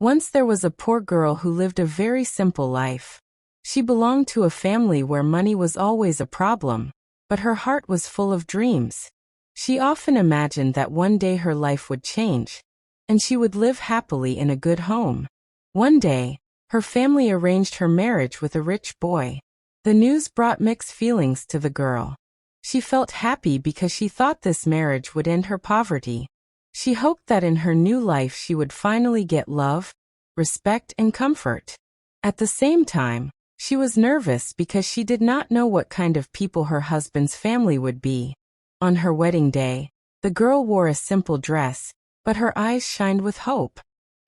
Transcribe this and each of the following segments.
Once there was a poor girl who lived a very simple life. She belonged to a family where money was always a problem, but her heart was full of dreams. She often imagined that one day her life would change, and she would live happily in a good home. One day, her family arranged her marriage with a rich boy. The news brought mixed feelings to the girl. She felt happy because she thought this marriage would end her poverty. She hoped that in her new life she would finally get love, respect, and comfort. At the same time, she was nervous because she did not know what kind of people her husband's family would be. On her wedding day, the girl wore a simple dress, but her eyes shined with hope.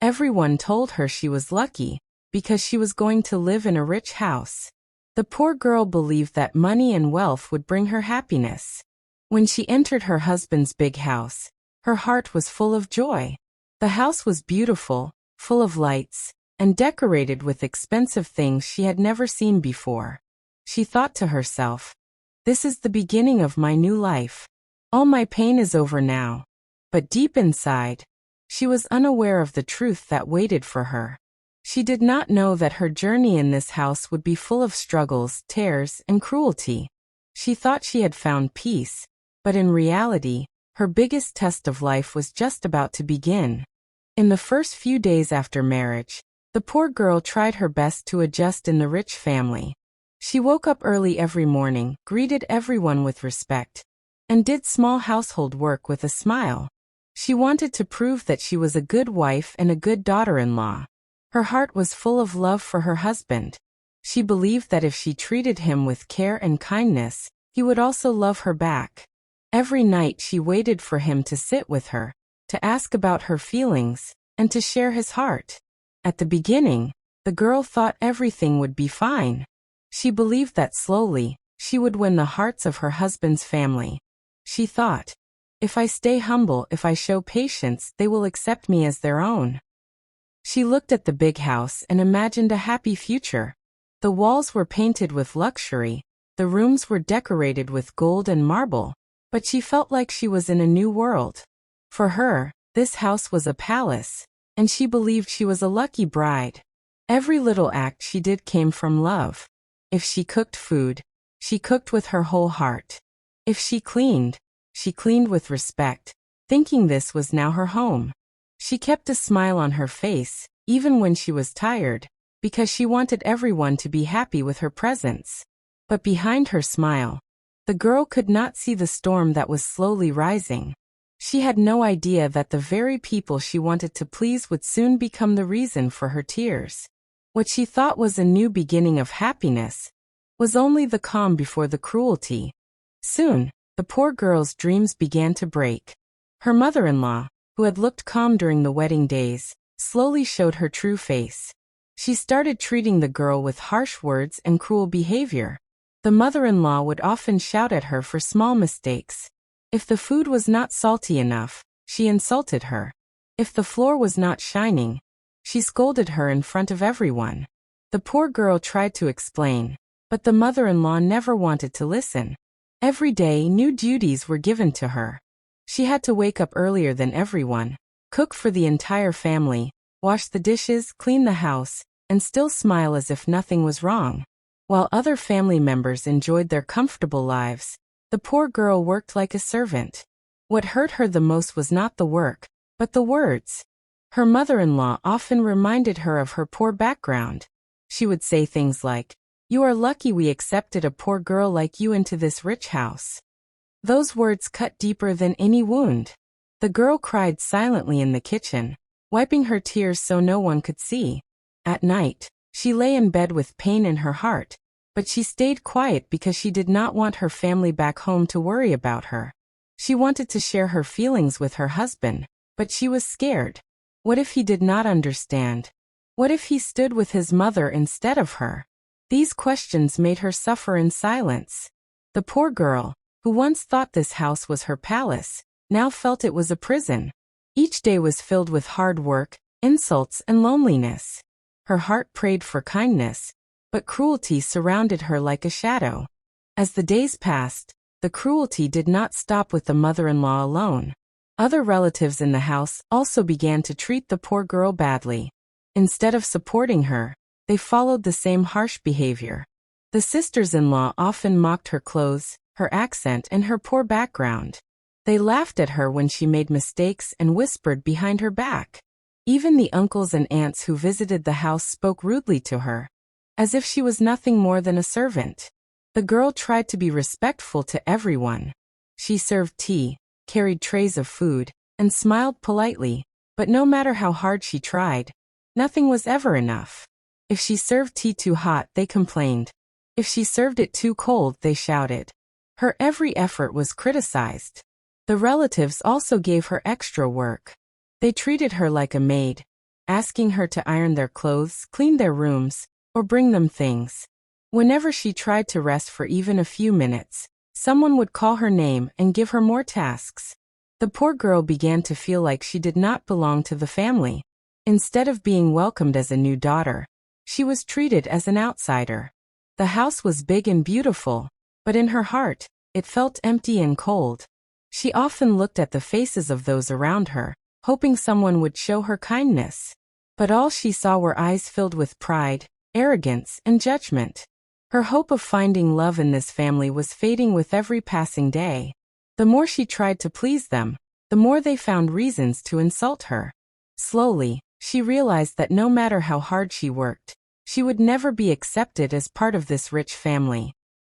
Everyone told her she was lucky, because she was going to live in a rich house. The poor girl believed that money and wealth would bring her happiness. When she entered her husband's big house, her heart was full of joy. The house was beautiful, full of lights, and decorated with expensive things she had never seen before. She thought to herself, "This is the beginning of my new life. All my pain is over now." But deep inside, she was unaware of the truth that waited for her. She did not know that her journey in this house would be full of struggles, tears, and cruelty. She thought she had found peace, but in reality, her biggest test of life was just about to begin. In the first few days after marriage, the poor girl tried her best to adjust in the rich family. She woke up early every morning, greeted everyone with respect, and did small household work with a smile. She wanted to prove that she was a good wife and a good daughter-in-law. Her heart was full of love for her husband. She believed that if she treated him with care and kindness, he would also love her back. Every night she waited for him to sit with her, to ask about her feelings, and to share his heart. At the beginning, the girl thought everything would be fine. She believed that slowly, she would win the hearts of her husband's family. She thought, "If I stay humble, if I show patience, they will accept me as their own." She looked at the big house and imagined a happy future. The walls were painted with luxury, the rooms were decorated with gold and marble, but she felt like she was in a new world. For her, this house was a palace, and she believed she was a lucky bride. Every little act she did came from love. If she cooked food, she cooked with her whole heart. If she cleaned with respect, thinking this was now her home. She kept a smile on her face, even when she was tired, because she wanted everyone to be happy with her presence. But behind her smile, the girl could not see the storm that was slowly rising. She had no idea that the very people she wanted to please would soon become the reason for her tears. What she thought was a new beginning of happiness was only the calm before the cruelty. Soon, the poor girl's dreams began to break. Her mother-in-law, who had looked calm during the wedding days, slowly showed her true face. She started treating the girl with harsh words and cruel behavior. The mother-in-law would often shout at her for small mistakes. If the food was not salty enough, she insulted her. If the floor was not shining, she scolded her in front of everyone. The poor girl tried to explain, but the mother-in-law never wanted to listen. Every day, new duties were given to her. She had to wake up earlier than everyone, cook for the entire family, wash the dishes, clean the house, and still smile as if nothing was wrong. While other family members enjoyed their comfortable lives, the poor girl worked like a servant. What hurt her the most was not the work, but the words. Her mother-in-law often reminded her of her poor background. She would say things like, "You are lucky we accepted a poor girl like you into this rich house." Those words cut deeper than any wound. The girl cried silently in the kitchen, wiping her tears so no one could see. At night, she lay in bed with pain in her heart, but she stayed quiet because she did not want her family back home to worry about her. She wanted to share her feelings with her husband, but she was scared. What if he did not understand? What if he stood with his mother instead of her? These questions made her suffer in silence. The poor girl, who once thought this house was her palace, now felt it was a prison. Each day was filled with hard work, insults, and loneliness. Her heart prayed for kindness, but cruelty surrounded her like a shadow. As the days passed, the cruelty did not stop with the mother-in-law alone. Other relatives in the house also began to treat the poor girl badly. Instead of supporting her, they followed the same harsh behavior. The sisters-in-law often mocked her clothes, her accent, and her poor background. They laughed at her when she made mistakes and whispered behind her back. Even the uncles and aunts who visited the house spoke rudely to her, as if she was nothing more than a servant. The girl tried to be respectful to everyone. She served tea, carried trays of food, and smiled politely, but no matter how hard she tried, nothing was ever enough. If she served tea too hot, they complained. If she served it too cold, they shouted. Her every effort was criticized. The relatives also gave her extra work. They treated her like a maid, asking her to iron their clothes, clean their rooms, or bring them things. Whenever she tried to rest for even a few minutes, someone would call her name and give her more tasks. The poor girl began to feel like she did not belong to the family. Instead of being welcomed as a new daughter, she was treated as an outsider. The house was big and beautiful, but in her heart, it felt empty and cold. She often looked at the faces of those around her, hoping someone would show her kindness. But all she saw were eyes filled with pride, arrogance, and judgment. Her hope of finding love in this family was fading with every passing day. The more she tried to please them, the more they found reasons to insult her. Slowly, she realized that no matter how hard she worked, she would never be accepted as part of this rich family.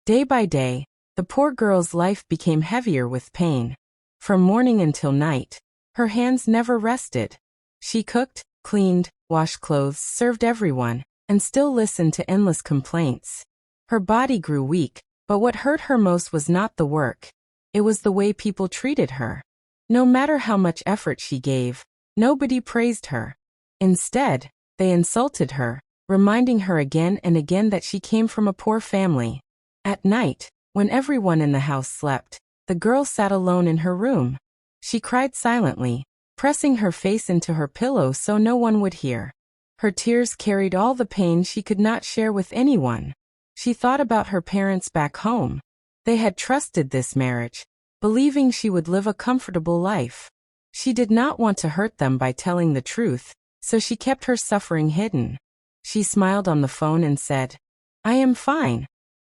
Day by day, the poor girl's life became heavier with pain. From morning until night, her hands never rested. She cooked, cleaned, washed clothes, served everyone, and still listened to endless complaints. Her body grew weak, but what hurt her most was not the work. It was the way people treated her. No matter how much effort she gave, nobody praised her. Instead, they insulted her, reminding her again and again that she came from a poor family. At night, when everyone in the house slept, the girl sat alone in her room. She cried silently, pressing her face into her pillow so no one would hear. Her tears carried all the pain she could not share with anyone. She thought about her parents back home. They had trusted this marriage, believing she would live a comfortable life. She did not want to hurt them by telling the truth, so she kept her suffering hidden. She smiled on the phone and said, "I am fine,"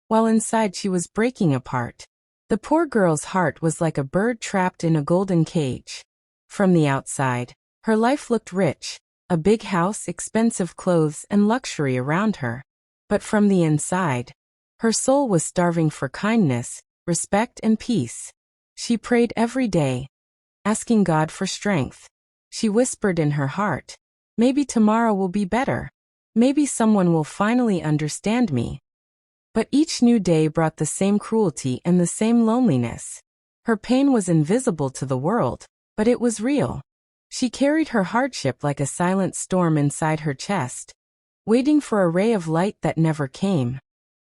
while inside she was breaking apart. The poor girl's heart was like a bird trapped in a golden cage. From the outside, her life looked rich, a big house, expensive clothes, and luxury around her. But from the inside, her soul was starving for kindness, respect, and peace. She prayed every day, asking God for strength. She whispered in her heart, "Maybe tomorrow will be better. Maybe someone will finally understand me." But each new day brought the same cruelty and the same loneliness. Her pain was invisible to the world, but it was real. She carried her hardship like a silent storm inside her chest, waiting for a ray of light that never came.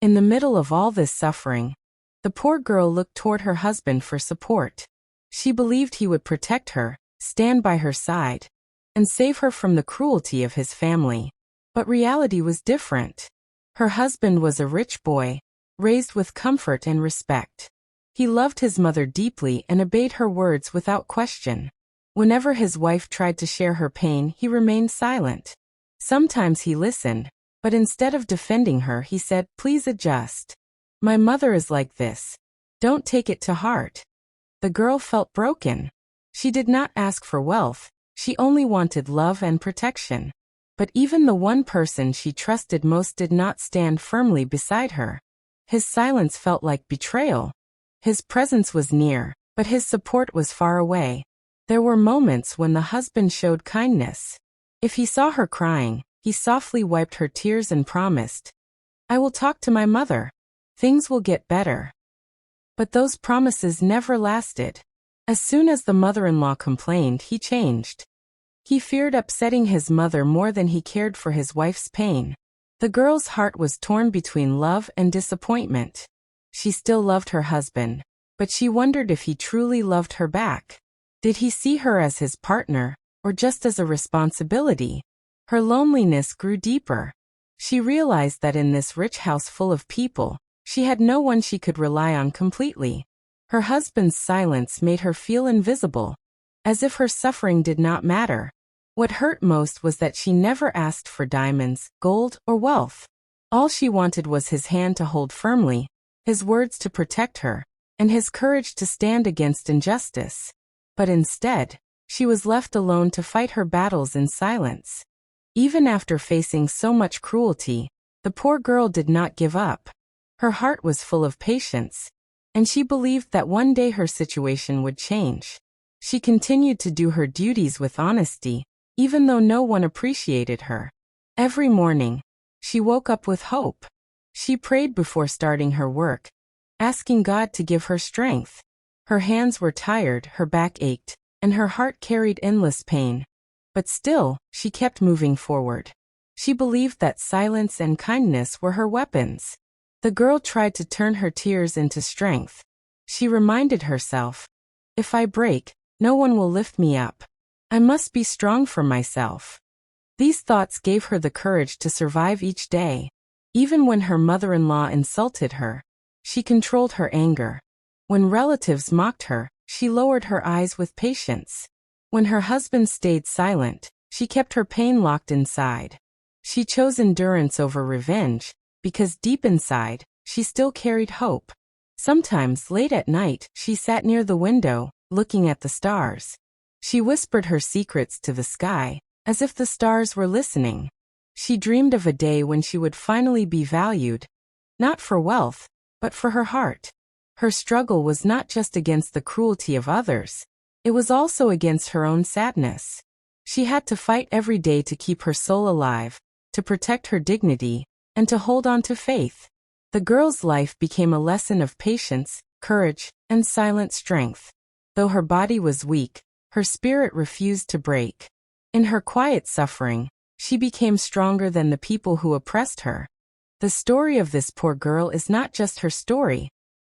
In the middle of all this suffering, the poor girl looked toward her husband for support. She believed he would protect her, stand by her side, and save her from the cruelty of his family. But reality was different. Her husband was a rich boy, raised with comfort and respect. He loved his mother deeply and obeyed her words without question. Whenever his wife tried to share her pain, he remained silent. Sometimes he listened, but instead of defending her, he said, "Please adjust. My mother is like this. Don't take it to heart." The girl felt broken. She did not ask for wealth, she only wanted love and protection. But even the one person she trusted most did not stand firmly beside her. His silence felt like betrayal. His presence was near, but his support was far away. There were moments when the husband showed kindness. If he saw her crying, he softly wiped her tears and promised, "I will talk to my mother. Things will get better." But those promises never lasted. As soon as the mother-in-law complained, he changed. He feared upsetting his mother more than he cared for his wife's pain. The girl's heart was torn between love and disappointment. She still loved her husband, but she wondered if he truly loved her back. Did he see her as his partner, or just as a responsibility? Her loneliness grew deeper. She realized that in this rich house full of people, she had no one she could rely on completely. Her husband's silence made her feel invisible, as if her suffering did not matter. What hurt most was that she never asked for diamonds, gold, or wealth. All she wanted was his hand to hold firmly, his words to protect her, and his courage to stand against injustice. But instead, she was left alone to fight her battles in silence. Even after facing so much cruelty, the poor girl did not give up. Her heart was full of patience, and she believed that one day her situation would change. She continued to do her duties with honesty, even though no one appreciated her. Every morning, she woke up with hope. She prayed before starting her work, asking God to give her strength. Her hands were tired, her back ached, and her heart carried endless pain. But still, she kept moving forward. She believed that silence and kindness were her weapons. The girl tried to turn her tears into strength. She reminded herself, "If I break, no one will lift me up. I must be strong for myself." These thoughts gave her the courage to survive each day. Even when her mother-in-law insulted her, she controlled her anger. When relatives mocked her, she lowered her eyes with patience. When her husband stayed silent, she kept her pain locked inside. She chose endurance over revenge, because deep inside, she still carried hope. Sometimes late at night, she sat near the window, looking at the stars. She whispered her secrets to the sky, as if the stars were listening. She dreamed of a day when she would finally be valued, not for wealth, but for her heart. Her struggle was not just against the cruelty of others, it was also against her own sadness. She had to fight every day to keep her soul alive, to protect her dignity, and to hold on to faith. The girl's life became a lesson of patience, courage, and silent strength. Though her body was weak, her spirit refused to break. In her quiet suffering, she became stronger than the people who oppressed her. The story of this poor girl is not just her story.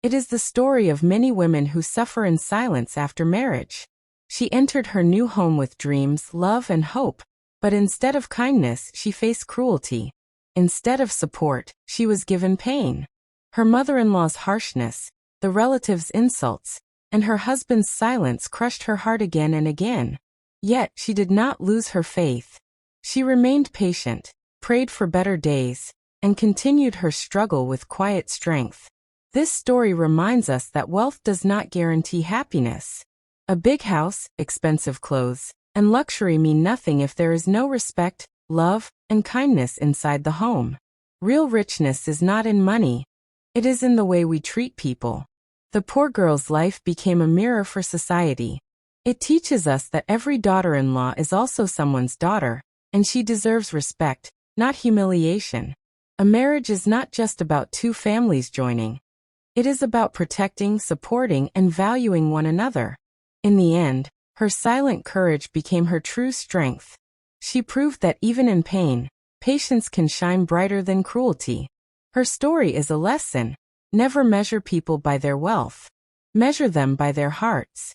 It is the story of many women who suffer in silence after marriage. She entered her new home with dreams, love, and hope, but instead of kindness, she faced cruelty. Instead of support, she was given pain. Her mother-in-law's harshness, the relatives' insults, and her husband's silence crushed her heart again and again. Yet, she did not lose her faith. She remained patient, prayed for better days, and continued her struggle with quiet strength. This story reminds us that wealth does not guarantee happiness. A big house, expensive clothes, and luxury mean nothing if there is no respect, love, and kindness inside the home. Real richness is not in money. It is in the way we treat people. The poor girl's life became a mirror for society. It teaches us that every daughter-in-law is also someone's daughter, and she deserves respect, not humiliation. A marriage is not just about two families joining. It is about protecting, supporting, and valuing one another. In the end, her silent courage became her true strength. She proved that even in pain, patience can shine brighter than cruelty. Her story is a lesson. Never measure people by their wealth. Measure them by their hearts.